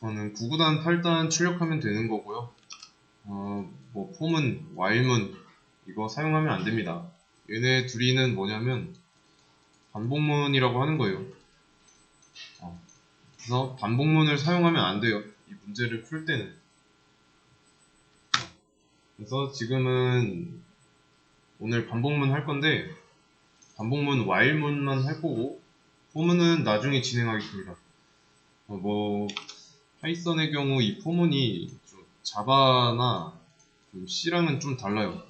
저는 9구단 8단 출력하면 되는 거고요. 뭐 폼은 while문 이거 사용하면 안 됩니다. 얘네 둘이는 뭐냐면 반복문이라고 하는 거예요. 그래서 반복문을 사용하면 안 돼요. 이 문제를 풀 때는. 그래서 지금은 오늘 반복문 할 건데 반복문 while문만 할 거고 포문은 나중에 진행하겠습니다. 뭐 파이썬의 경우 이 포문이 좀 자바나 좀 C랑은 좀 달라요.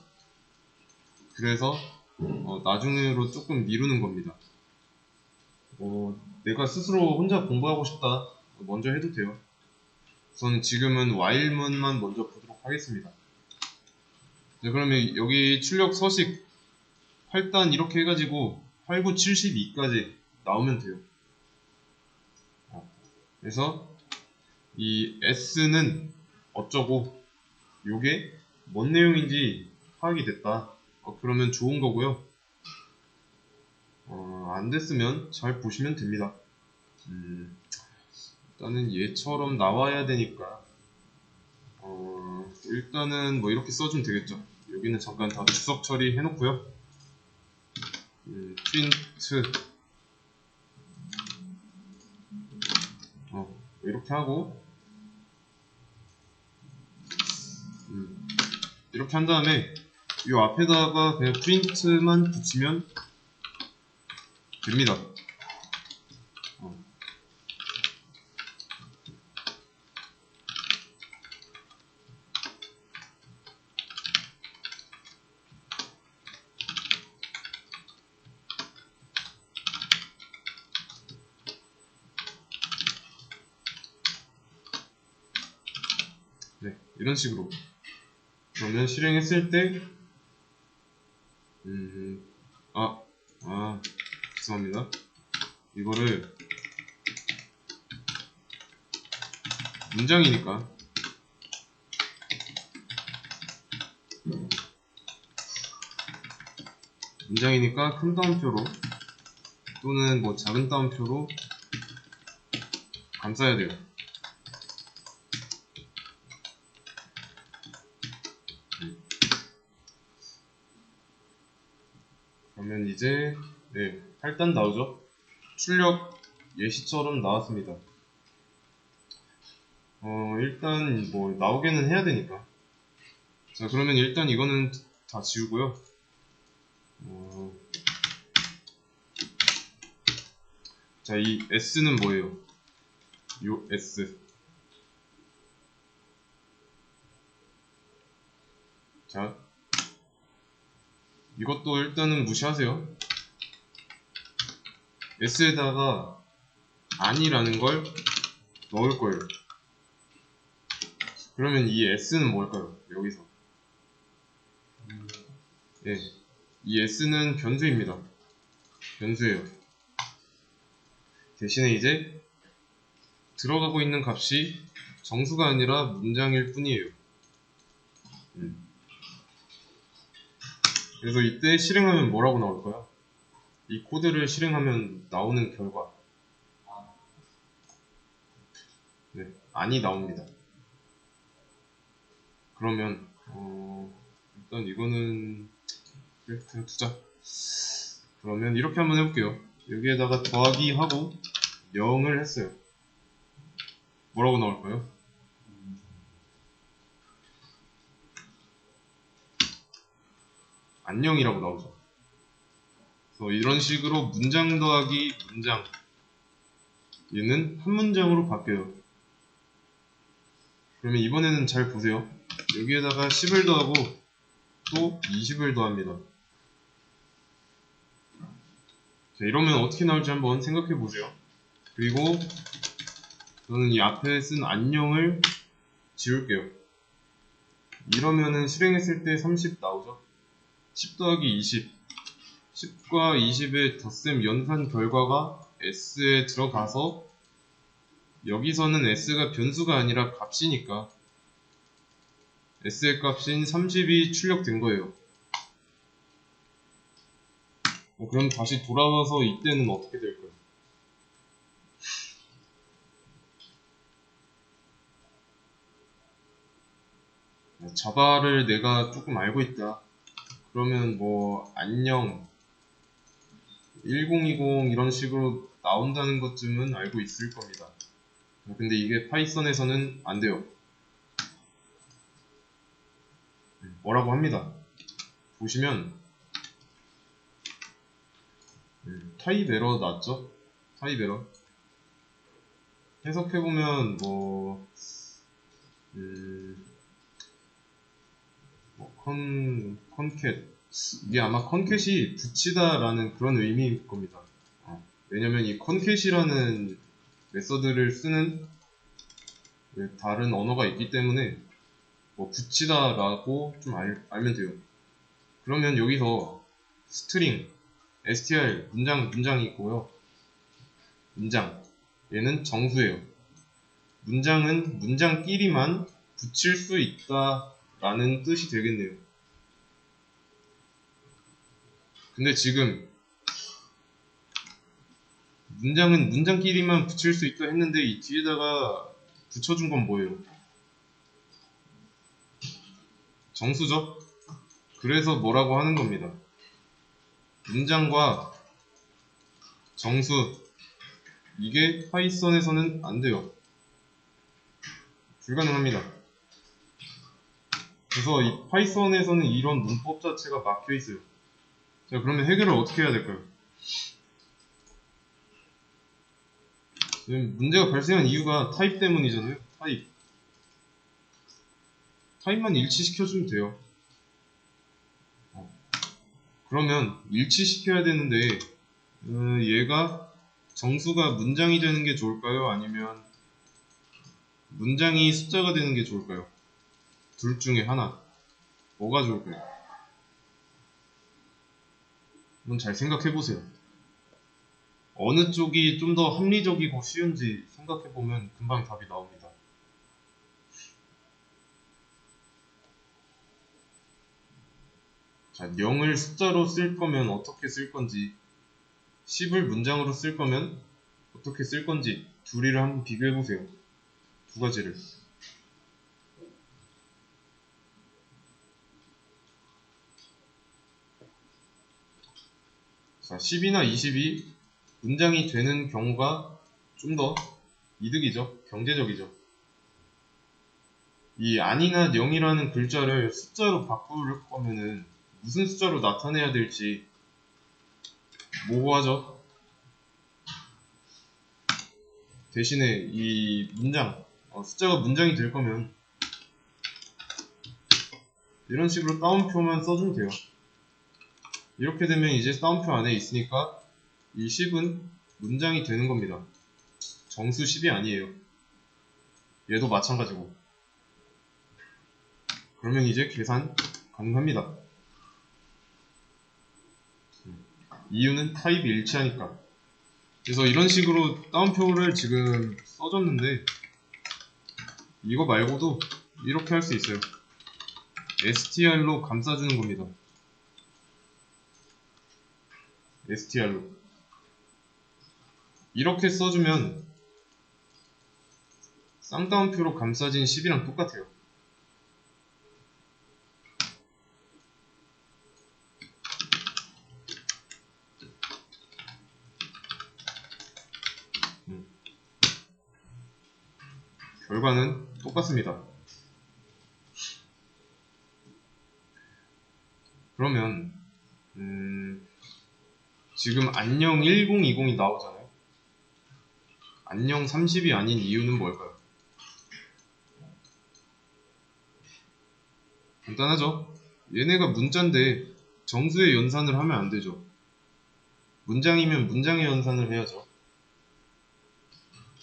그래서 나중으로 조금 미루는 겁니다. 내가 스스로 혼자 공부하고 싶다 먼저 해도 돼요. 우선 지금은 while문만 먼저 보도록 하겠습니다. 네, 그러면 여기 출력 서식 8단 이렇게 해가지고 8, 9, 72까지 나오면 돼요. 그래서 이 S는 어쩌고 요게 뭔 내용인지 파악이 됐다. 그러면 좋은 거고요. 안 됐으면 잘 보시면 됩니다. 일단은 얘처럼 나와야 되니까 일단은 뭐 이렇게 써주면 되겠죠. 여기는 잠깐 다 주석 처리 해놓고요. 프린트 이렇게 하고 이렇게 한 다음에 이 앞에다가 그냥 프린트만 붙이면 됩니다. 네, 이런 식으로. 그러면 실행했을 때 죄송합니다. 이거를 문장이니까 큰 따옴표로 또는 뭐 작은 따옴표로 감싸야 돼요. 그러면 이제 8단 나오죠? 출력 예시처럼 나왔습니다. 일단 뭐 나오게는 해야 되니까. 자, 그러면 일단 이거는 다 지우고요. 자, 이 S는 뭐예요? 요 S. 자, 이것도 일단은 무시하세요. S에다가 아니라는 걸 넣을 거예요. 그러면 이 S는 뭘까요? 여기서. 이 S는 변수입니다. 변수예요. 대신에 이제 들어가고 있는 값이 정수가 아니라 문장일 뿐이에요. 그래서 이때 실행하면 뭐라고 나올까요? 이 코드를 실행하면 나오는 결과. 아니 나옵니다. 그러면 일단 이거는 그냥 두자. 그러면 이렇게 한번 해볼게요. 여기에다가 더하기 하고 0을 했어요. 뭐라고 나올까요? 안녕이라고 나오죠. 그래서 이런 식으로 문장 더하기 문장, 얘는 한 문장으로 바뀌어요. 그러면 이번에는 잘 보세요. 여기에다가 10을 더하고 또 20을 더합니다. 자, 이러면 어떻게 나올지 한번 생각해 보세요. 그리고 저는 이 앞에 쓴 안녕을 지울게요. 이러면은 실행했을 때 30 나오죠. 10 더하기 20, 10과 20의 덧셈 연산 결과가 S에 들어가서 여기서는 S가 변수가 아니라 값이니까 S의 값인 30이 출력된 거예요. 그럼 다시 돌아와서 이때는 어떻게 될까요? 자바를 내가 조금 알고 있다. 그러면 뭐 안녕 1020 이런 식으로 나온다는 것쯤은 알고 있을 겁니다. 근데 이게 파이썬에서는 안 돼요. 뭐라고 합니다. 보시면 타입 에러 났죠? 타입 에러 해석해보면 컨캣 이게 아마 컨캣이 붙이다 라는 그런 의미일 겁니다. 왜냐면 이 컨캣이라는 메서드를 쓰는 다른 언어가 있기 때문에 붙이다 라고 좀 알면 돼요. 그러면 여기서 스트링 str 문장이 있고요. 문장 얘는 정수예요. 문장은 문장끼리만 붙일 수 있다 라는 뜻이 되겠네요. 근데 지금 문장은 문장끼리만 붙일 수 있다 했는데 이 뒤에다가 붙여준 건 뭐예요? 정수죠? 그래서 뭐라고 하는 겁니다. 문장과 정수 이게 파이썬에서는 안 돼요. 불가능합니다. 그래서 이 파이썬에서는 이런 문법 자체가 막혀 있어요. 자, 그러면 해결을 어떻게 해야 될까요? 문제가 발생한 이유가 타입 때문이잖아요. 타입만 일치시켜주면 돼요. 그러면 일치시켜야 되는데 얘가 정수가 문장이 되는 게 좋을까요? 아니면 문장이 숫자가 되는 게 좋을까요? 둘 중에 하나. 뭐가 좋을까요? 한번 잘 생각해보세요. 어느 쪽이 좀 더 합리적이고 쉬운지 생각해보면 금방 답이 나옵니다. 자, 0을 숫자로 쓸 거면 어떻게 쓸 건지, 10을 문장으로 쓸 거면 어떻게 쓸 건지 둘이를 한번 비교해보세요. 두 가지를. 자, 10이나 20이 문장이 되는 경우가 좀 더 이득이죠. 경제적이죠. 이 아니나 0이라는 글자를 숫자로 바꿀 거면은 무슨 숫자로 나타내야 될지 모호하죠. 대신에 이 문장, 숫자가 문장이 될 거면 이런 식으로 따옴표만 써주면 돼요. 이렇게 되면 이제 따옴표 안에 있으니까 이 10은 문장이 되는 겁니다. 정수 10이 아니에요. 얘도 마찬가지고. 그러면 이제 계산 가능합니다. 이유는 타입이 일치하니까. 그래서 이런 식으로 따옴표를 지금 써줬는데 이거 말고도 이렇게 할 수 있어요. str로 감싸주는 겁니다. str로 이렇게 써주면 쌍따옴표로 감싸진 10이랑 똑같아요. 결과는 똑같습니다. 그러면 지금 안녕 1020이 나오잖아요. 안녕 30이 아닌 이유는 뭘까요? 간단하죠. 얘네가 문자인데 정수의 연산을 하면 안 되죠. 문장이면 문장의 연산을 해야죠.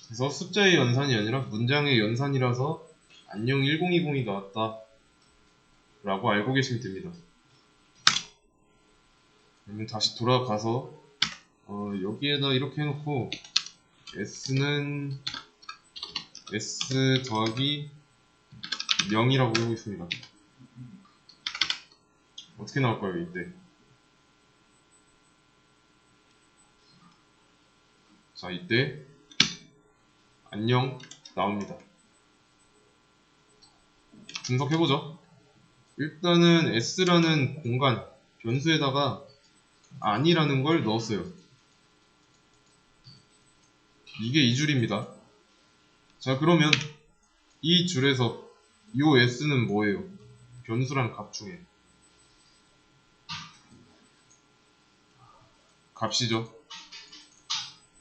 그래서 숫자의 연산이 아니라 문장의 연산이라서 안녕 1020이 나왔다 라고 알고 계시면 됩니다. 그러면 다시 돌아가서 여기에다 이렇게 해놓고 s는 s 더하기 0이라고 해보겠습니다. 어떻게 나올까요 이때? 자, 이때 안녕 나옵니다. 분석해보죠. 일단은 s라는 공간 변수에다가 아니라는 걸 넣었어요. 이게 이 줄입니다. 자, 그러면 이 줄에서 이 s는 뭐예요? 변수란 값 중에 값이죠.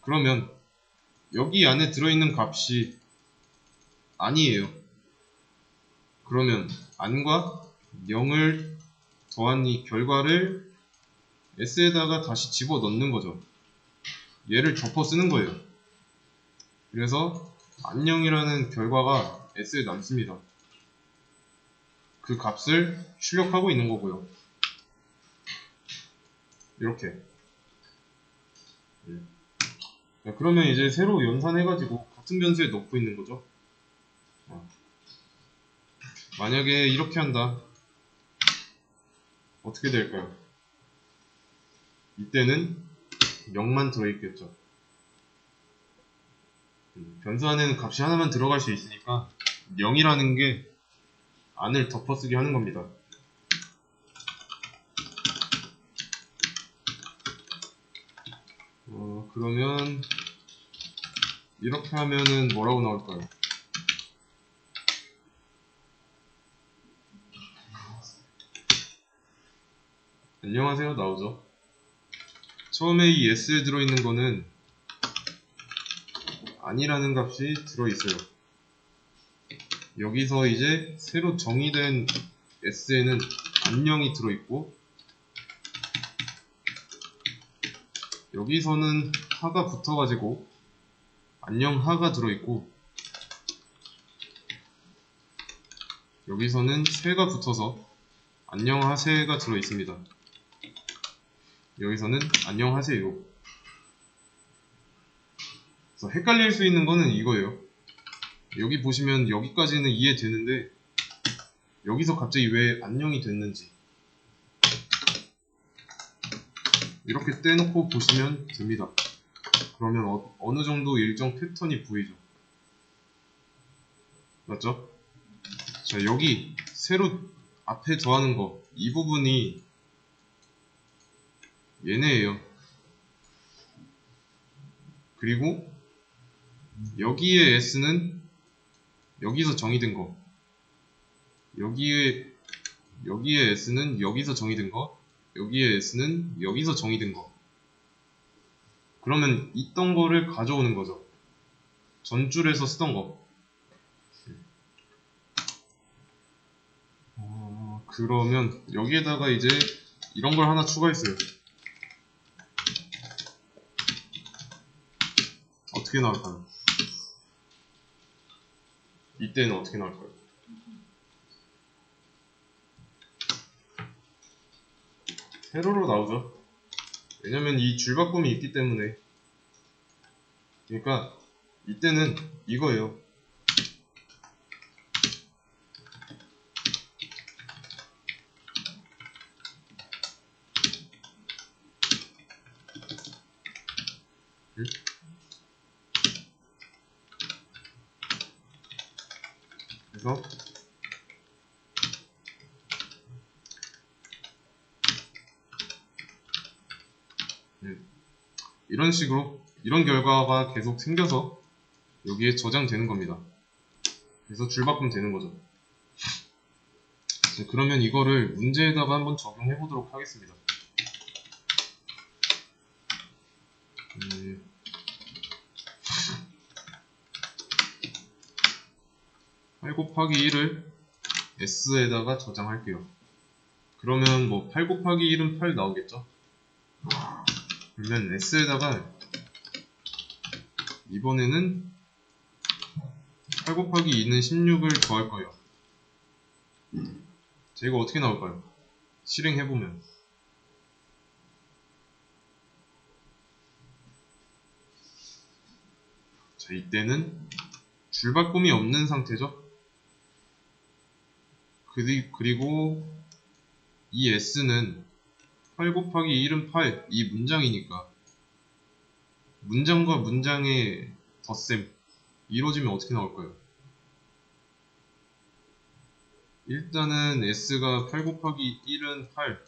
그러면 여기 안에 들어있는 값이 아니에요. 그러면 안과 0을 더한 이 결과를 s에다가 다시 집어넣는 거죠. 얘를 덮어 쓰는 거예요. 그래서 안녕이라는 결과가 s에 남습니다. 그 값을 출력하고 있는 거고요. 이렇게. 자, 그러면 이제 새로 연산해가지고 같은 변수에 넣고 있는 거죠. 만약에 이렇게 한다. 어떻게 될까요? 이때는 0만 들어있겠죠. 변수 안에는 값이 하나만 들어갈 수 있으니까 0이라는 게 안을 덮어쓰기 하는 겁니다. 그러면 이렇게 하면은 뭐라고 나올까요? 안녕하세요 나오죠. 처음에 이 s에 들어있는 거는 아니라는 값이 들어있어요. 여기서 이제 새로 정의된 s에는 안녕이 들어있고, 여기서는 하가 붙어가지고 안녕 하가 들어있고, 여기서는 세가 붙어서 안녕 하세가 들어있습니다. 여기서는 안녕 하세요. 그래서 헷갈릴 수 있는 거는 이거예요. 여기 보시면 여기까지는 이해되는데 여기서 갑자기 왜 안녕이 됐는지 이렇게 떼놓고 보시면 됩니다. 그러면 어느 정도 일정 패턴이 보이죠. 맞죠? 자, 여기 새로 앞에 더하는 거, 이 부분이 얘네예요. 그리고 여기에 s는 여기서 정의된 거, 여기에 s는 여기서 정의된 거, 여기에 s는 여기서 정의된 거. 그러면 있던 거를 가져오는 거죠. 전줄에서 쓰던 거. 그러면 여기에다가 이제 이런 걸 하나 추가했어요. 어떻게 나올까요? 이때는 어떻게 나올까요? 세로로 나오죠. 왜냐면 이 줄바꿈이 있기 때문에. 그러니까 이때는 이거예요. 그래서 이런 식으로 이런 결과가 계속 생겨서 여기에 저장되는 겁니다. 그래서 줄바꿈 되는 거죠. 그러면 이거를 문제에다가 한번 적용해 보도록 하겠습니다. 8 곱하기 1을 s에다가 저장할게요. 그러면 뭐 8 곱하기 1은 8 나오겠죠? 그러면 s에다가 이번에는 8 곱하기 2는 16을 더할 거예요. 자, 이거 어떻게 나올까요? 실행해보면. 자, 이때는 줄바꿈이 없는 상태죠? 그리고 이 s는 8 곱하기 1은 8, 이 문장이니까 문장과 문장의 덧셈 이루어지면 어떻게 나올까요? 일단은 S가 8 곱하기 1은 8,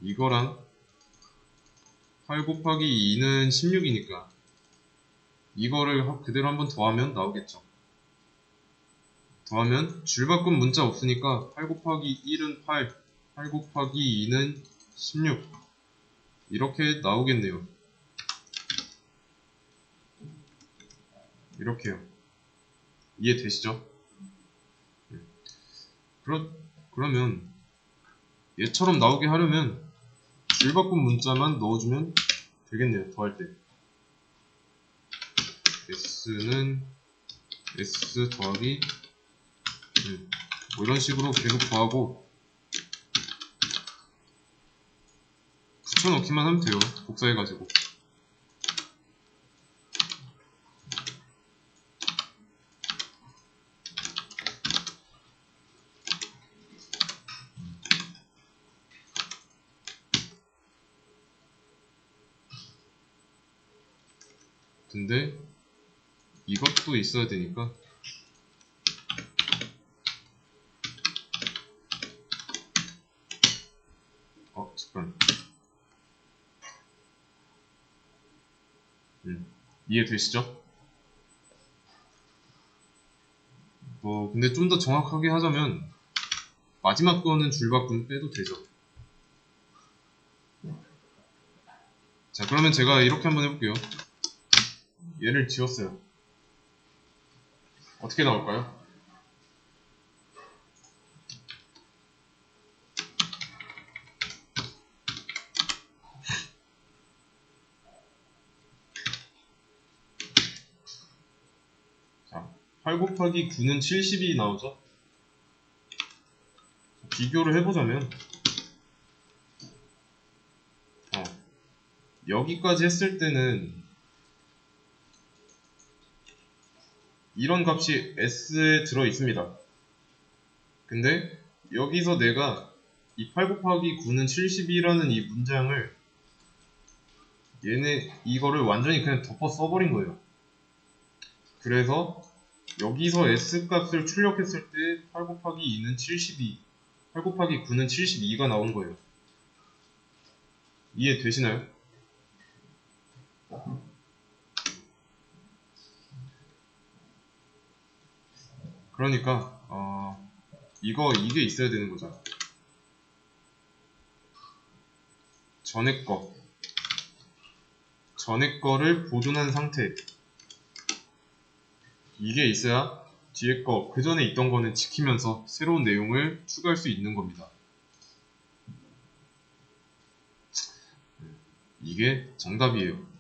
이거랑 8 곱하기 2는 16이니까 이거를 그대로 한번 더하면 나오겠죠. 더하면 줄바꿈 문자 없으니까 8 곱하기 1은 8, 8 곱하기 2는 16 이렇게 나오겠네요. 이렇게요. 이해되시죠? 그러면 얘처럼 나오게 하려면 줄바꿈 문자만 넣어주면 되겠네요. 더할 때 S는 S 더하기 뭐 이런 식으로 계속 더하고 붙여넣기만 하면 돼요. 복사해가지고. 근데 이것도 있어야 되니까 잠깐. 이해되시죠? 근데 좀 더 정확하게 하자면 마지막 거는 줄바꿈 빼도 되죠. 자, 그러면 제가 이렇게 한번 해볼게요. 얘를 지웠어요. 어떻게 나올까요? 자, 8 곱하기 9는 70이 나오죠? 비교를 해보자면 여기까지 했을 때는 이런 값이 S에 들어 있습니다. 근데 여기서 내가 이 8 곱하기 9는 70이라는 이 문장을 이거를 완전히 그냥 덮어 써버린 거예요. 그래서 여기서 S 값을 출력했을 때 8 곱하기 2는 72, 8 곱하기 9는 72가 나온 거예요. 이해되시나요? 그러니까 이게 있어야 되는 거잖아. 전에 거를 보존한 상태, 이게 있어야 뒤에 거, 그 전에 있던 거는 지키면서 새로운 내용을 추가할 수 있는 겁니다. 이게 정답이에요.